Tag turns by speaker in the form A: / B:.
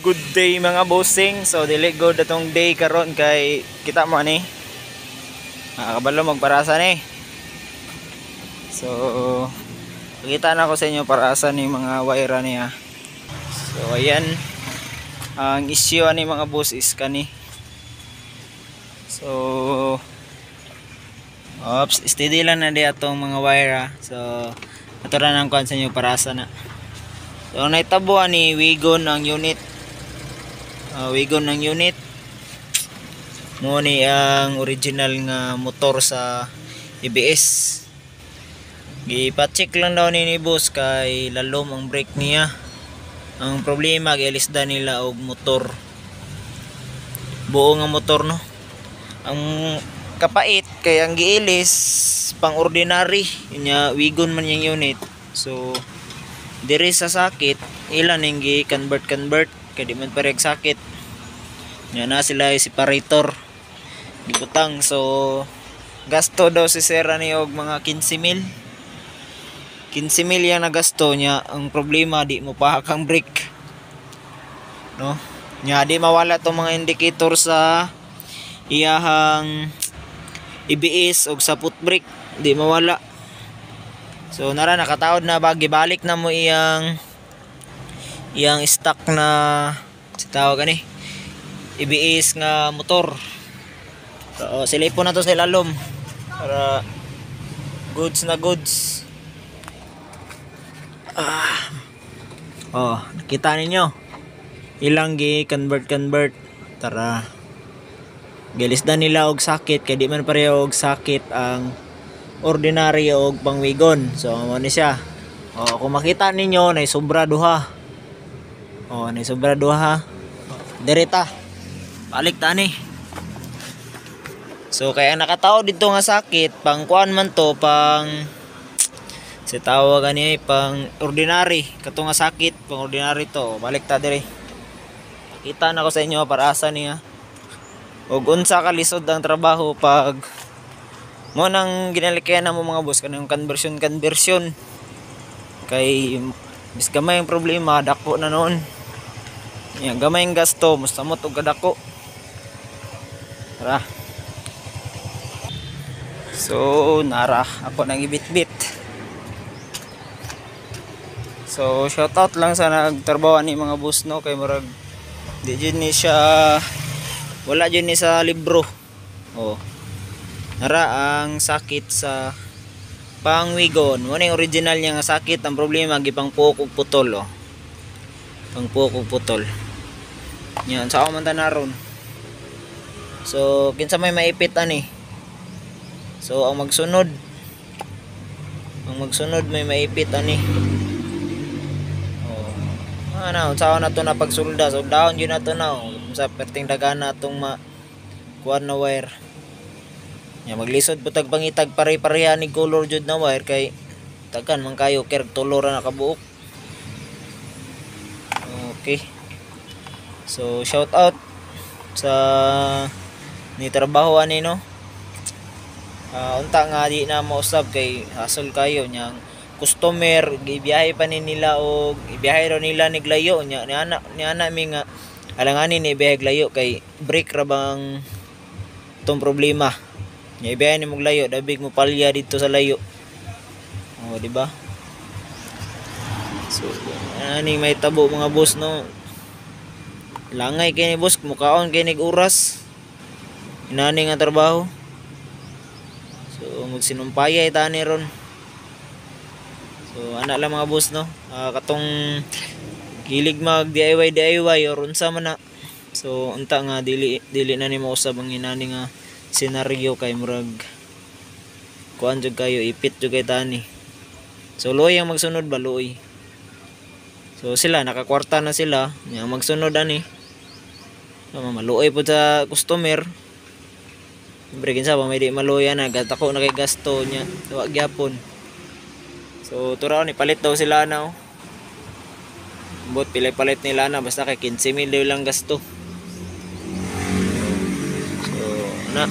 A: Good day mga bossing. So dili good atong day karon kay kita mo ani. Kabalo magparasa ni. So pakita na ko sa inyo parasa ni mga wire niya. So ayan. Ang issue ani mga boss is kani. So steady lang na di atong mga wire. So ato ra nang kuan sa inyo parasa na. So naitabuan ni Wigon ang unit. Wigon ng unit mo ni ang original nga motor sa ABS. Gipa-check lang daw ni boss kay lalom ang brake niya. Ang problema gilisda nila og motor. Buo nga motor no. Ang kapait kay ang giilis pang ordinary nya Wigon man yung unit. So diri sa sakit ilan ning gi-convert kay di man pareg sakit nga na sila separator gibutang. So gasto daw si sera ni og mga 15,000 yung nagasto niya. Ang problema di mo pahakang brake no nya di mawala tong mga indicator sa iyahang ABS og sa foot brake di mawala. So nara nakataod na ba gibalik na mo iyang stock na tawag ani ABS nga motor. So silipon na to sa ilalom para goods na goods. Nakita ninyo ilang gi-convert tara gilisdan nila og sakit kay di man pareho og sakit ang ordinary og pangwigon. So mo ni siya. Kung makita ninyo nay sobra duha. Nay sobra duha. Direta. Balik ta ni. So kaya nakatawo dito nga sakit pang kuan man to pang si tawag ani pang ordinary kato nga sakit pang ordinary to. Balik ta dire. Kita na ko sa inyo para asa niya. Og unsa ka lisod ang trabaho pag mo nang ginalikayan na mo mga boss kanang conversion kay bis gamay ang problema dako na noon. Yan gamay ang gasto mustamot og kadako. Tara. So nara ako nang ibitbit. So shout out lang sa nagtrabaho ni mga boss no kay murag di jud ni siya wala jud ni sa libro. Nara ang sakit sa pangwigon mo ning original niya nga sakit. Ang problema gipang pukog putol pang pukog putol yan sa man tanaron. So kinsa may maipit ani. So ang magsunod may maipit ani. Unsa na to na pagsulda. So down yun na to na sa perting dagana atong kuan na wire. Ya maglisod putag pangitag pare-pareha ni color jud na wire kay tagan man kayo kerg tulor na kabuok. Okay. So shout out sa ni trabaho ani no. Unta nga di na mausab kay hassle kayo nyang customer gibiyahe pa ni nila og ibiyahe ro nila ni glayo nya ni ana mi nga alanganin ni ibiyahe glayo kay break ra bang tong problema. Nya ibiyahe ni mo glayo dabig mo palya dito sa layo. Di ba? So ani may tabo mga boss no. Langay kay ni boss mukaon kay nig oras. Inani nga trabaho. So magsinumpayay tani ron. So ana lang mga boss no. Katong kilig mag DIY or unsa man na. So unta nga dili na ni mausab ang inani nga senaryo kay murag kuan jud kayo ipit jud kay tani. So luoy ang magsunod ba luoy. So sila nakakwarta na sila yang magsunod ani. So maluoy po sa customer. Siyempre kinsa pa may di maluya na gatako na kay gasto nya wa gyapon. So turaw ni palit daw sila na bot pilay-palit nila na basta kay 15,000 daw lang gasto. So na